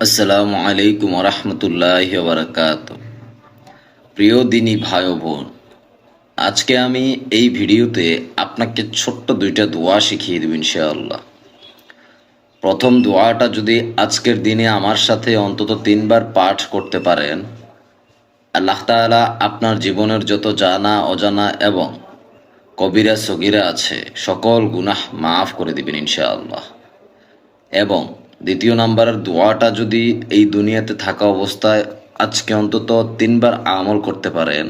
আসসালামু আলাইকুম রহমতুল্লাহ বারাকাত। প্রিয় দিনী ভাই ও বোন, আজকে আমি এই ভিডিওতে আপনাকে ছোট্ট দুইটা দোয়া শিখিয়ে দেব ইনশাআল্লাহ। প্রথম দোয়াটা যদি আজকের দিনে আমার সাথে অন্তত 3বার পাঠ করতে পারেন, আল্লাহ তাআলা আপনার জীবনের যত জানা অজানা এবং কবিরা সগীরা আছে সকল গুনাহ মাফ করে দিবেন ইনশাআল্লাহ। এবং দ্বিতীয় নাম্বারের দোয়াটা যদি এই দুনিয়াতে থাকা অবস্থায় আজকে অন্তত 3বার আমল করতে পারেন,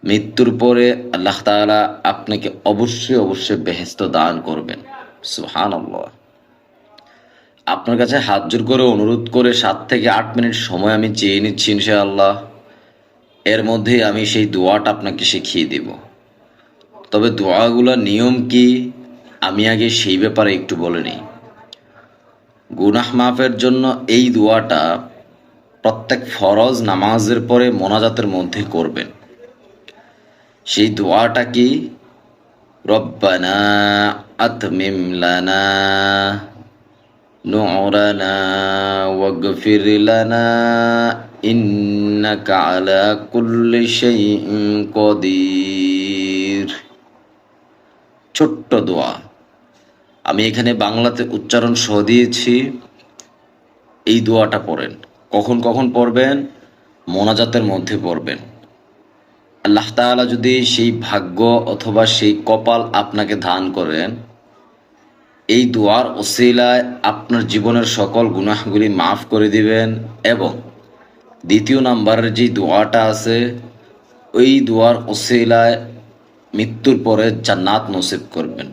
মৃত্যুর পরে আল্লাহ তাআলা আপনাকে অবশ্যই অবশ্যই বেহেশত দান করবেন। সুবহানাল্লাহ। আপনার কাছে হাত জোর করে অনুরোধ করে 7 থেকে 8 মিনিট সময় আমি চেয়ে নিচ্ছি ইনশাআল্লাহ। এর মধ্যে আমি সেই দোয়াটা আপনাকে শিখিয়ে দেব। তবে দোয়াগুলোর নিয়ম কি আমি আগে সেই ব্যাপারে একটু বলে নিই। গুনাহ মাফের জন্য এই দোয়াটা প্রত্যেক ফরজ নামাজের পরে মোনাজাতের মধ্যে করবেন। সেই দোয়াটা কি? রব্বানা আতমিম লানা নূরানা ওয়াগফির লানা ইন্নাকা আলা কুল্লি শাইইন কদির। ছোট্ট দোয়া, আমি এখানে বাংলাতে উচ্চারণ সহ দিয়েছি। এই দোয়াটা পড়েন। কখন কখন পড়বেন? মোনাজাতের মধ্যে পড়বেন। আল্লাহ তাআলা যদি সেই ভাগ্য অথবা সেই কপাল আপনাকে দান করেন, এই দোয়ার ওসিলায় আপনার জীবনের সকল গুনাহগুলি মাফ করে দিবেন। এবং দ্বিতীয় নাম্বারের যে দোয়াটা আছে, ওই দোয়ার ওসিলায় মৃত্যুর পরে জান্নাত নসিব করবেন।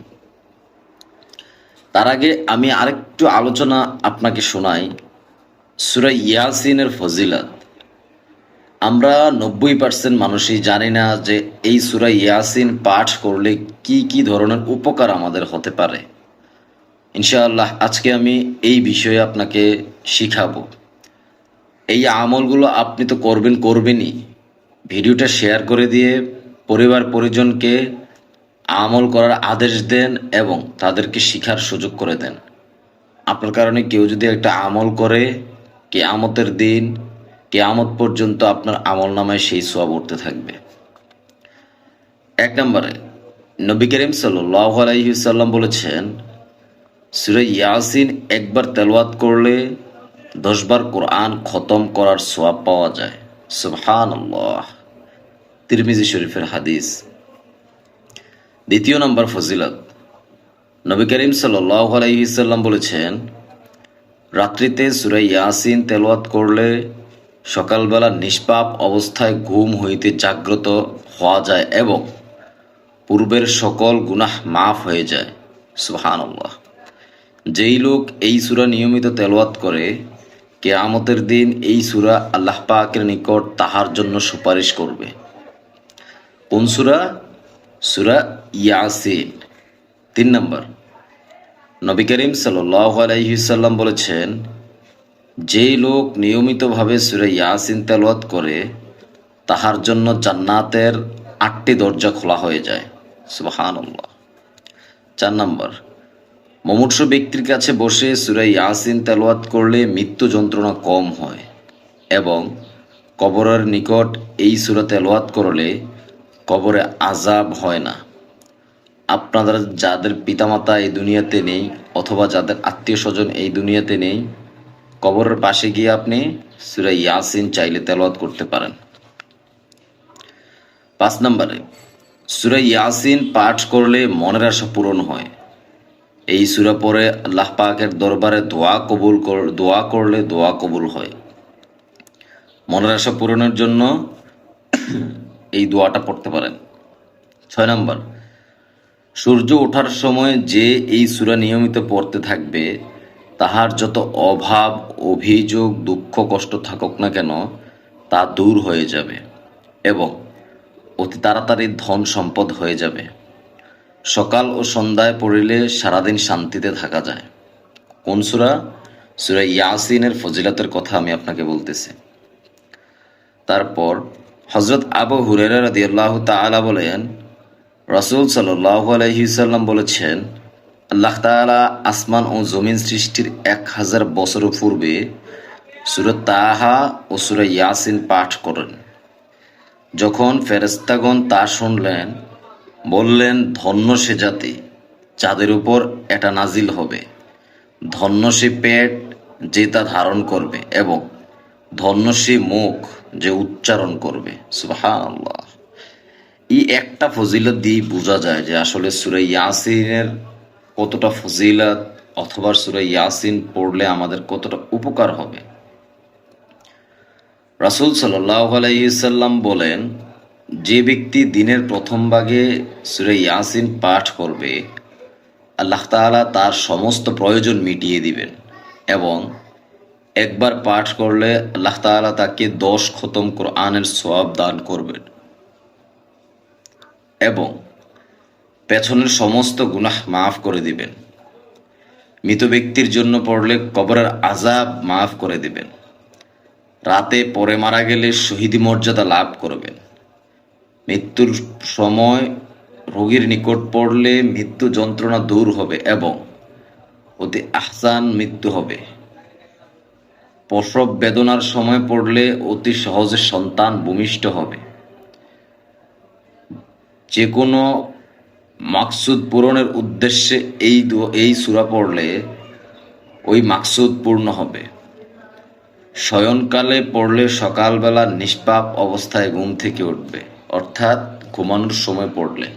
তার আগে আমি আরেকটু আলোচনা আপনাকে শোনাই। সূরা ইয়াসিনের ফজিলত। আমরা 90% মানুষই জানি না যে এই সূরা ইয়াসিন পাঠ করলে কি কি ধরনের উপকার আমাদের হতে পারে। ইনশাআল্লাহ আজকে আমি এই বিষয়ে আপনাকে শিখাবো। এই আমলগুলো আপনি তো করবেনই। ভিডিওটা শেয়ার করে দিয়ে পরিবার পরিজনকে আমল করার আদেশ দেন এবং তাদেরকে শিখার সুযোগ করে দেন। আপনার কারণে কেউ যদি একটা আমল করে, কিয়ামতের দিন কিয়ামত পর্যন্ত আপনার আমল নামায় সেই সওয়াব উঠতে থাকবে। 1 নম্বরে নবী করিম সাল্লাল্লাহু আলাইহি ওয়াসাল্লাম বলেছেন, সূরা ইয়াসিন একবার তেলাওয়াত করলে 10 বার কোরআন খতম করার সওয়াব পাওয়া যায়। সুবহানাল্লাহ। তিরমিজি শরীফের হাদিস। দ্বিতীয় নম্বর ফজিলত, নবী করিম সাল্লাল্লাহু আলাইহি ওয়াসাল্লাম বলেছেন, রাত্রিতে সূরা ইয়াসিন তেলাওয়াত করলে সকালবেলা নিষ্পাপ অবস্থায় ঘুম হইতে জাগ্রত হওয়া যায় এবং পূর্বের সকল গুনাহ মাফ হয়ে যায়। সুবহানাল্লাহ। যেই লোক এই সূরা নিয়মিত তেলাওয়াত করে, কিয়ামতের দিন এই সূরা আল্লাহ পাকের নিকট তাহার জন্য সুপারিশ করবে। কোন সূরা? সূরা ইয়াসিন। 3 নম্বর, নবী করিম সাল্লাল্লাহু আলাইহি ওয়াসাল্লাম বলেছেন, যেই লোক নিয়মিতভাবে সূরা ইয়াসিন তেলাওয়াত করে তাহার জন্য জান্নাতের 8টি দরজা খোলা হয়ে যায়। সুবহানাল্লাহ। 4 নম্বর, মুমূর্ষু ব্যক্তির কাছে বসে সূরা ইয়াসিন তেলাওয়াত করলে মৃত্যু যন্ত্রণা কম হয় এবং কবরের নিকট এই সূরা তেলাওয়াত করলে কবরে আযাব হয় না। আপনাদের যাদের পিতামাতা এই দুনিয়াতে নেই অথবা যাদের আত্মীয় স্বজন এই দুনিয়াতে নেই, কবরের পাশে গিয়ে আপনি সূরা ইয়াসিন চাইলে তেলাওয়াত করতে পারেন। 5 নম্বরে, সূরা ইয়াসিন পাঠ করলে মনের আশা পূরণ হয়। এই সূরা পড়ে আল্লাহ পাকের দরবারে দোয়া করলে দোয়া কবুল হয়। মনের আশা পূরণের জন্য এই দোয়াটা পড়তে পারেন। 6 নম্বর, সূর্য ওঠার সময় যে এই সূরা নিয়মিত পড়তে থাকবে, তাহার যত অভাব অভিযোগ দুঃখ কষ্ট থাকুক না কেন তা দূর হয়ে যাবে এবং অতি তাড়াতাড়ি ধন সম্পদ হয়ে যাবে। সকাল ও সন্ধ্যায় পড়িলে সারাদিন শান্তিতে থাকা যায়। কোন সূরা? সূরা ইয়াসিনের ফজিলতের কথা আমি আপনাকে বলতেছি। তারপর হযরত আবু হুরায়রা রাদিয়াল্লাহু তাআলা বলেন, রাসূল সাল্লাল্লাহু আলাইহি ওয়াসাল্লাম বলেছেন, আল্লাহ তাআলা আসমান ও জমিন সৃষ্টির 1000 বছর পূর্বে সূরা তাহা ও সূরা ইয়াসিন পাঠ করেন। যখন ফেরেশতাগণ তা শুনলেন, বললেন, ধন্য সে জাতি যাদের উপর এটা নাজিল হবে, ধন্য সে পেট যে তা ধারণ করবে, এবং ধন্য সে মুখ যে উচ্চারণ করবে। সুবহানাল্লাহ। এই একটা ফজিলত দিয়ে বোঝা যায় যে আসলে সূরা ইয়াসিনের কতটা ফজিলত, অথবা সূরা ইয়াসিন পড়লে আমাদের কতটা উপকার হবে। রাসূল সাল্লাল্লাহু আলাইহি সাল্লাম বলেন, যে ব্যক্তি দিনের প্রথম ভাগে সূরা ইয়াসিন পাঠ করবে, আল্লাহ তাআলা তার সমস্ত প্রয়োজন মিটিয়ে দিবেন, এবং একবার পাঠ করলে আল্লাহ তাআলা তাকে 10 খতম কোরআনের সওয়াব দান করবেন, এবং পেছনের সমস্ত গুনাহ মাফ করে দিবেন। মৃত ব্যক্তির জন্য পড়লে কবরের আযাব মাফ করে দিবেন। রাতে পরে মারা গেলে শহীদি মর্যাদা লাভ করবেন। মৃত্যুর সময় রোগীর নিকট পড়লে মৃত্যু যন্ত্রণা দূর হবে, এবং অতি আহসান মৃত্যু হবে। প্রসব বেদনার সময় পড়লে অতি সহজে সন্তান ভূমিষ্ঠ হবে। যে কোনো মাকসুদ পূরণের উদ্দেশ্যে এই সূরা পড়লে ওই মাকসুদ পূর্ণ হবে। শয়নকালে পড়লে সকালবেলা নিষ্পাপ অবস্থায় ঘুম থেকে উঠবে, অর্থাৎ ঘুমানোর সময় পড়লে।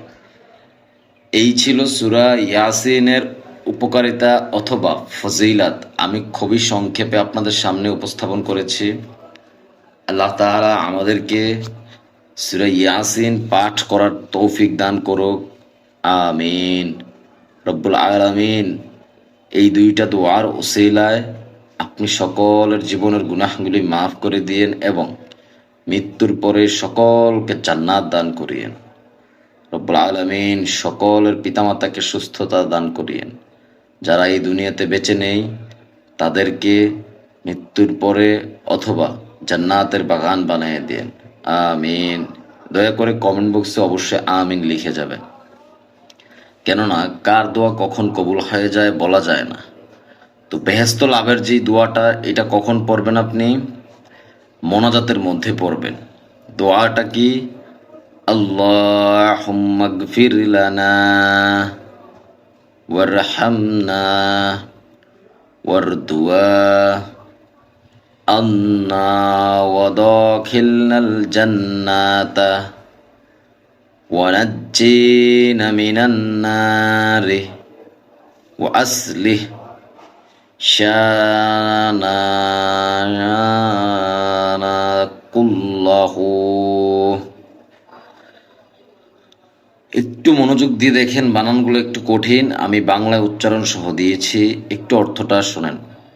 এই ছিল সূরা ইয়াসিনের উপকারিতা অথবা ফজিলাত। আমি খুবই সংক্ষেপে আপনাদের সামনে উপস্থাপন করেছি। আল্লাহ তাআলা আমাদেরকে সূরা ইয়াসিন পাঠ করার তৌফিক দান করুক, আমিন। রব্বুল আলামিন এই দুইটা দোয়ার উসিলায় আপনি সকলের জীবনের গুনাহগুলি মাফ করে দিয়েন, এবং মৃত্যুর পরে সকলকে জান্নাত দান করিয়েন। রব্বুল আলামিন সকলের পিতামাতাকে সুস্থতা দান করিয়েন। যারা এই দুনিয়াতে বেঁচে নেই তাদেরকে মৃত্যুর পরে অথবা জান্নাতের বাগান বানিয়ে দেন, আমিন। দয়া করে কমেন্ট বক্সে অবশ্যই আমিন লিখে যাবেন, কেননা কার দোয়া কখন কবুল হয়ে যায় বলা যায় না। তো বেহেশত লাভের যে দোয়াটা, এটা কখন পড়বেন? আপনি মোনাজাতের মধ্যে পড়বেন। দোয়াটা কি? আল্লাহুম্মা গফির লানা ওয়ারহামনা ওয়ারদুয়া আন্না ওয়াদাখিলনাল জান্নাতা ওয়ানাজ্জিনা মিনান নারি ওয়াসলিহ শানানা কুল্লাহু। একটু মনোযোগ দিয়ে দেখেন, বানানগুলো একটু কঠিন, আমি বাংলায় উচ্চারণ সহ দিয়েছি, একটু অর্থটা শোনেন।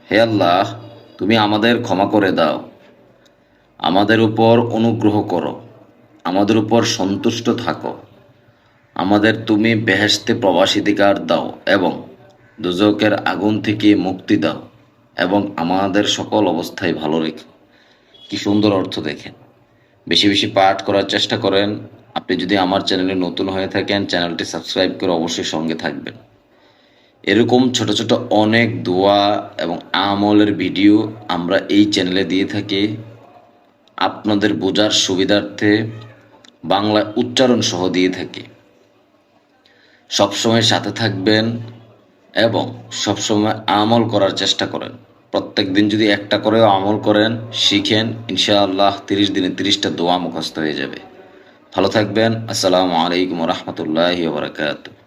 হে আল্লাহ, তুমি আমাদের ক্ষমা করে দাও, আমাদের উপর অনুগ্রহ করো, আমাদের উপর সন্তুষ্ট থাকো, আমাদের তুমি বেহেশতে প্রবাসাধিকার দাও, এবং দোজখের আগুন থেকে মুক্তি দাও, এবং আমাদের সকল অবস্থায় ভালো রেখো। কি সুন্দর অর্থ দেখেন। বেশি বেশি পাঠ করার চেষ্টা করেন। আপনি যদি আমার চ্যানেলে নতুন হয়ে থাকেন, চ্যানেলটি সাবস্ক্রাইব করে অবশ্যই সঙ্গে থাকবেন। এরকম ছোট ছোট অনেক দোয়া এবং আমলের ভিডিও আমরা এই চ্যানেলে দিয়ে থাকি। আপনাদের বোঝার সুবিধার্থে বাংলা উচ্চারণ সহ দিয়ে থাকি। সবসময় সাথে থাকবেন এবং সবসময় আমল করার চেষ্টা করেন। প্রত্যেক দিন যদি একটা করেও আমল করেন, শিখেন, ইনশাআল্লাহ 30 দিনে 30টা দোয়া মুখস্থ হয়ে যাবে। ভালো থাকবেন। আসসালামু আলাইকুম ওয়া রাহমাতুল্লাহি ওয়া বারাকাতুহু।